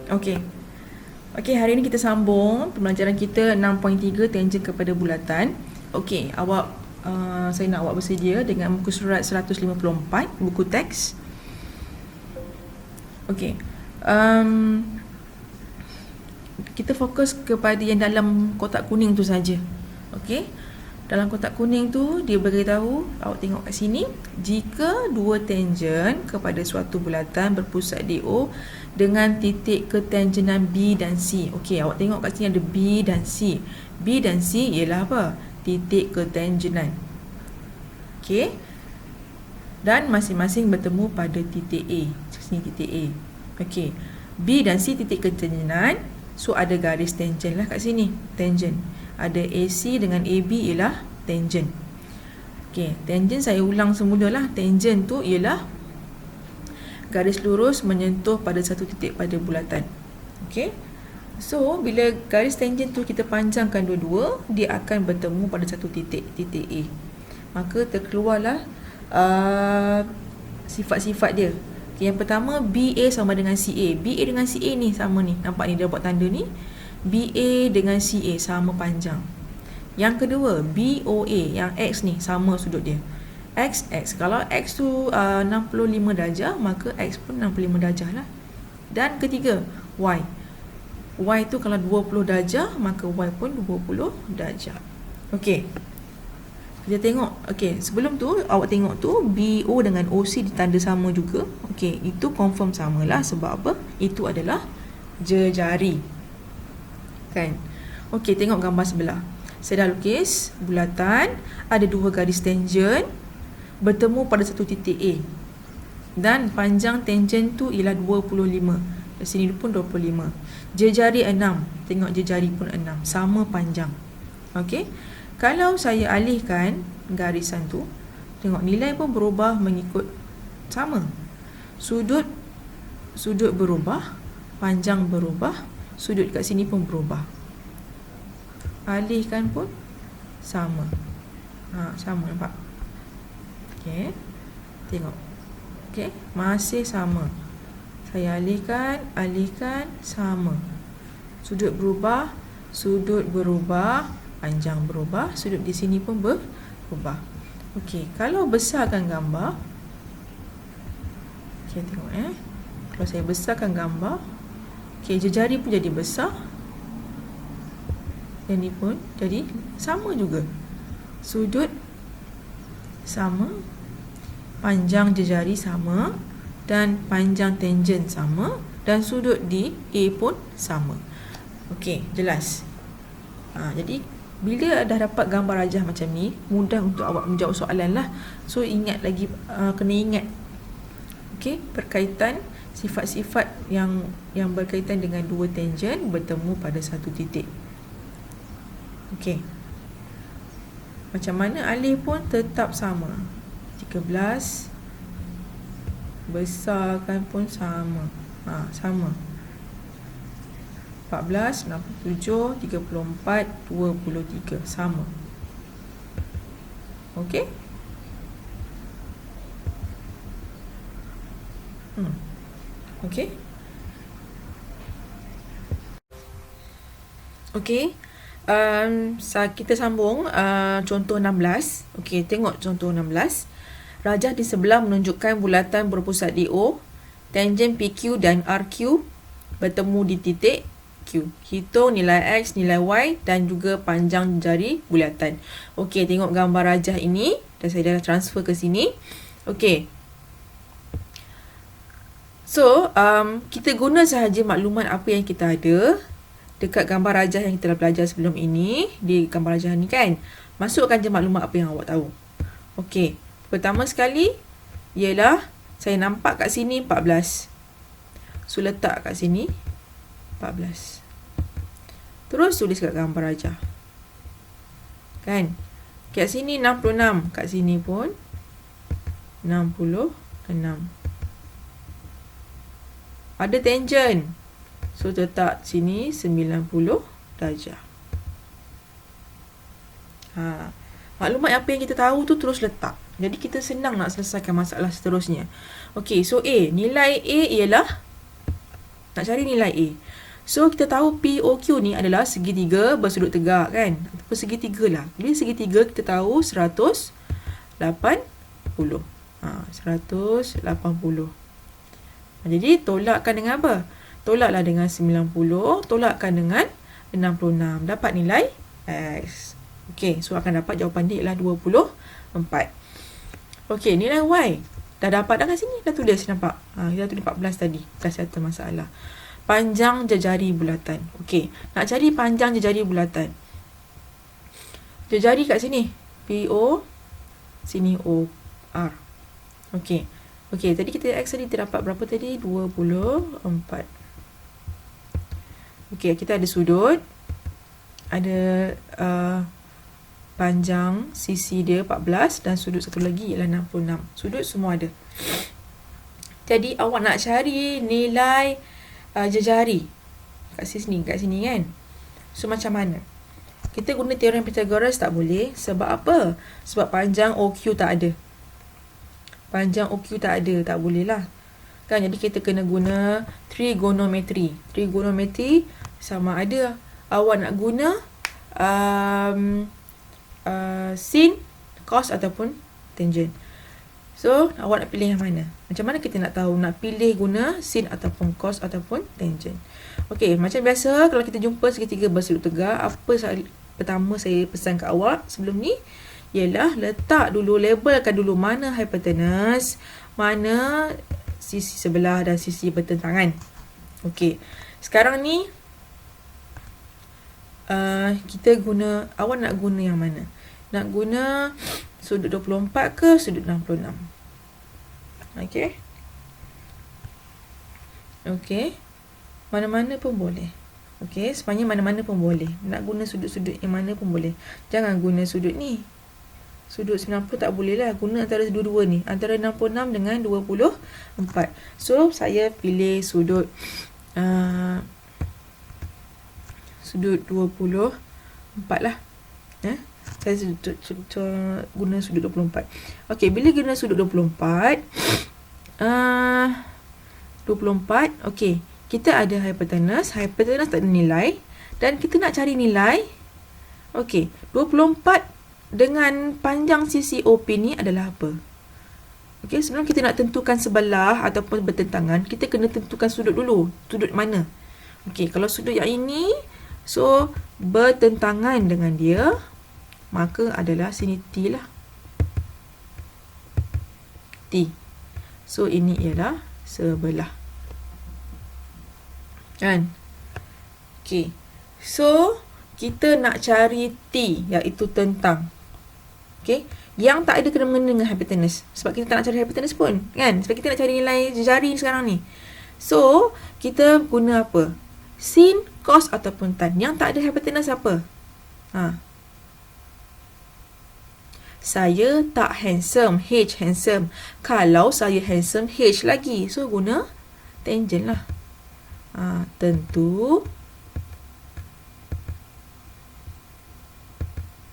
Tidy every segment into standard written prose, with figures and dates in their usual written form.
Okey. Okey, hari ini kita sambung pembelajaran kita 6.3 tangent kepada bulatan. Okey, saya nak awak bersedia dengan muka surat 154 buku teks. Okey. Kita fokus kepada yang dalam kotak kuning tu saja. Okey. Dalam kotak kuning tu dia beritahu, awak tengok kat sini, jika dua tangent kepada suatu bulatan berpusat DO dengan titik ketangenan B dan C. Okey, awak tengok kat sini ada B dan C. B dan C ialah apa? Titik ketangenan. Okey. Dan masing-masing bertemu pada titik A. Sini titik A. Okey. B dan C titik ketangenan. So ada garis tangent lah kat sini. Tangent. Ada AC dengan AB ialah tangent. Okey, tangent saya ulang semula lah. Tangent tu ialah garis lurus menyentuh pada satu titik pada bulatan. Okey. So, bila garis tangent tu kita panjangkan dua-dua, dia akan bertemu pada satu titik, titik A. Maka terkeluarlah sifat-sifat dia. Okay, yang pertama, BA sama dengan CA. BA dengan CA ni sama ni. Nampak ni dia buat tanda ni. BA dengan CA sama panjang. Yang kedua, BOA, yang X ni sama sudut dia. X. Kalau X tu 65 darjah, maka X pun 65 darjah lah. Dan ketiga, Y. Y tu kalau 20 darjah, maka Y pun 20 darjah. Okey. Kita tengok. Okey, sebelum tu awak tengok tu BO dengan OC ditanda sama juga. Okey, itu confirm samalah. Sebab apa? Itu adalah jejari. Kan? Okey, tengok gambar sebelah. Saya dah lukis bulatan, ada dua garis tangent bertemu pada satu titik A. Dan panjang tangent tu ialah 25. Di sini pun 25. Jejari 6. Tengok jejari pun 6. Sama panjang. Okey. Kalau saya alihkan garisan tu, tengok nilai pun berubah mengikut sama. Sudut berubah, panjang berubah, sudut kat sini pun berubah. Alihkan pun sama. Sama nampak? Okey. Tengok. Okey, masih sama. Saya alihkan, sama. Sudut berubah, panjang berubah, sudut di sini pun berubah. Okey, kalau besarkan gambar. Okey, tengok Kalau saya besarkan gambar, okey, jejari pun jadi besar. Yang ni pun jadi sama juga. Sudut sama, panjang jejari sama, dan panjang tangent sama, dan sudut di A pun sama. Okey, jelas. Jadi bila dah dapat gambar rajah macam ni, mudah untuk awak menjawab soalan lah. So ingat lagi, kena ingat. Okey, berkaitan sifat-sifat yang berkaitan dengan dua tangent bertemu pada satu titik. Okey. Macam mana alih pun tetap sama. 13 besarkan pun sama. Sama. 14, 67, 34, 23 sama. Okey? Okey? Okey. Kita sambung contoh 16. Okey, tengok contoh 16. Rajah di sebelah menunjukkan bulatan berpusat DO, tangent PQ dan RQ bertemu di titik Q. Hitung nilai X, nilai Y dan juga panjang jari bulatan. Okey, tengok gambar rajah ini. Dan saya dah transfer ke sini. Okey. So, kita guna sahaja maklumat apa yang kita ada dekat gambar rajah yang kita dah belajar sebelum ini. Di gambar rajah ni kan, masukkan je maklumat apa yang awak tahu. Okey, pertama sekali ialah saya nampak kat sini 14. So letak kat sini 14. Terus tulis kat gambar rajah. Kan? Kat sini 66, kat sini pun 66. Ada tangent. So letak sini 90 darjah. Maklumat apa yang kita tahu tu terus letak. Jadi kita senang nak selesaikan masalah seterusnya. Okey, so A, nilai A ialah Nak cari nilai A. So, kita tahu POQ ni adalah segitiga bersudut tegak kan? Ataupun segitiga lah. Bila segitiga, kita tahu 180. 180. Jadi, tolakkan dengan apa? Tolaklah dengan 90. Tolakkan dengan 66. Dapat nilai X. Okey, so akan dapat jawapan dia ialah 24. Okey, nilai Y. Dah dapat dah kat sini. Dah tulis, nampak? Kita tulis 14 tadi. Dah satu masalah. Panjang jejari bulatan. Okey, nak cari panjang jejari bulatan. Jejari kat sini. PO. Sini OR. Okey. Okey, tadi kita X tadi terdapat berapa tadi? 24. Okey, kita ada sudut. Ada panjang sisi dia 14 dan sudut satu lagi ialah 66. Sudut semua ada. Jadi awak nak cari nilai jejari kat sini kan. So macam mana? Kita guna teorem Pythagoras tak boleh. Sebab apa? Sebab panjang OQ tak ada. Panjang OQ tak ada, tak boleh lah. Kan, jadi kita kena guna trigonometri. Trigonometri sama ada awak nak guna sin, cos ataupun tangent. So, awak nak pilih yang mana? Macam mana kita nak tahu? Nak pilih guna sin ataupun cos ataupun tangent. Okey, macam biasa kalau kita jumpa segitiga bersudut tegak, pertama saya pesan kat awak sebelum ni ialah letak dulu, labelkan dulu mana hypotenuse, mana sisi sebelah dan sisi bertentangan. Okey, sekarang ni kita guna, awak nak guna yang mana? Nak guna sudut 24 ke sudut 66? Okey. Okey. Mana-mana pun boleh. Okey, sebenarnya mana-mana pun boleh. Nak guna sudut-sudut yang mana pun boleh. Jangan guna sudut ni. Sudut 90 tak boleh lah. Guna antara dua-dua ni. Antara 66 dengan 24. So, saya pilih sudut sudut 24 lah. Saya guna sudut 24. Okey, bila guna sudut 24, 24, okey, kita ada hypotenuse. Hypotenuse tak ada nilai. Dan kita nak cari nilai. Okey, 24 dengan panjang sisi OP ni adalah apa? Okey, sebelum kita nak tentukan sebelah ataupun bertentangan, kita kena tentukan sudut dulu. Sudut mana? Okey, kalau sudut yang ini, so bertentangan dengan dia, maka adalah sini T lah. T. So, ini ialah sebelah. Kan? Okey. So, kita nak cari T, iaitu tentang. Okey. Yang tak ada kena-mengena dengan hypotenuse. Sebab kita tak nak cari hypotenuse pun. Kan? Sebab kita nak cari nilai jari sekarang ni. So, kita guna apa? Sin, cos ataupun tan. Yang tak ada hypotenuse apa? Saya tak handsome. H handsome. Kalau saya handsome, H lagi. So, guna tangent lah. Tentu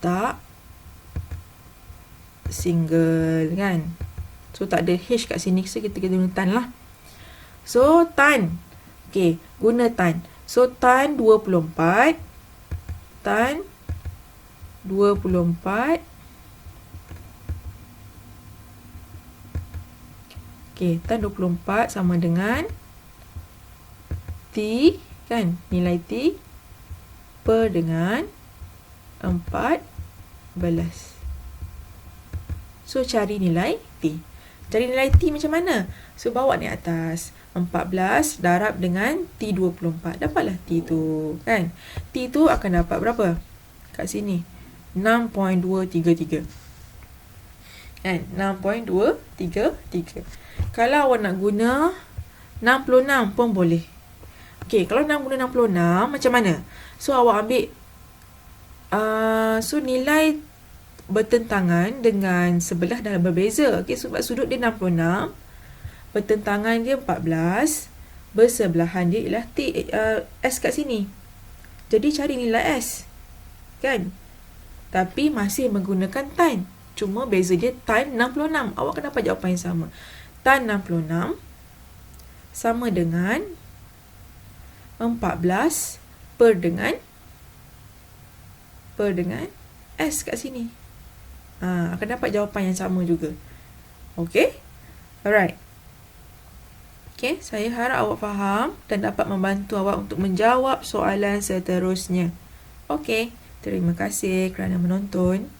tak single kan. So, tak ada H kat sini. So, kita guna tan lah. So, tan. Okay, guna tan. So, tan 24. Tan 24. Okay, tan 24 sama dengan T, kan? Nilai T per dengan 14. So, cari nilai T. Cari nilai T macam mana? So, bawa ni atas. 14 darab dengan T 24. Dapatlah T tu, kan? T tu akan dapat berapa? Kat sini. 6.233. Kan? 6.233. Kalau awak nak guna 66 pun boleh. Okey, kalau nak guna 66, macam mana? So, awak ambil so, nilai bertentangan dengan sebelah dah berbeza. Okey, sebab sudut dia 66, bertentangan dia 14, bersebelahan dia ialah T, S kat sini. Jadi, cari nilai S. Kan? Tapi, masih menggunakan tan. Cuma, beza dia tan 66. Awak akan dapat jawapan yang sama. Tan 66 sama dengan 14 per dengan S kat sini. Akan dapat jawapan yang sama juga. Okay? Alright. Okay, saya harap awak faham dan dapat membantu awak untuk menjawab soalan seterusnya. Okay, terima kasih kerana menonton.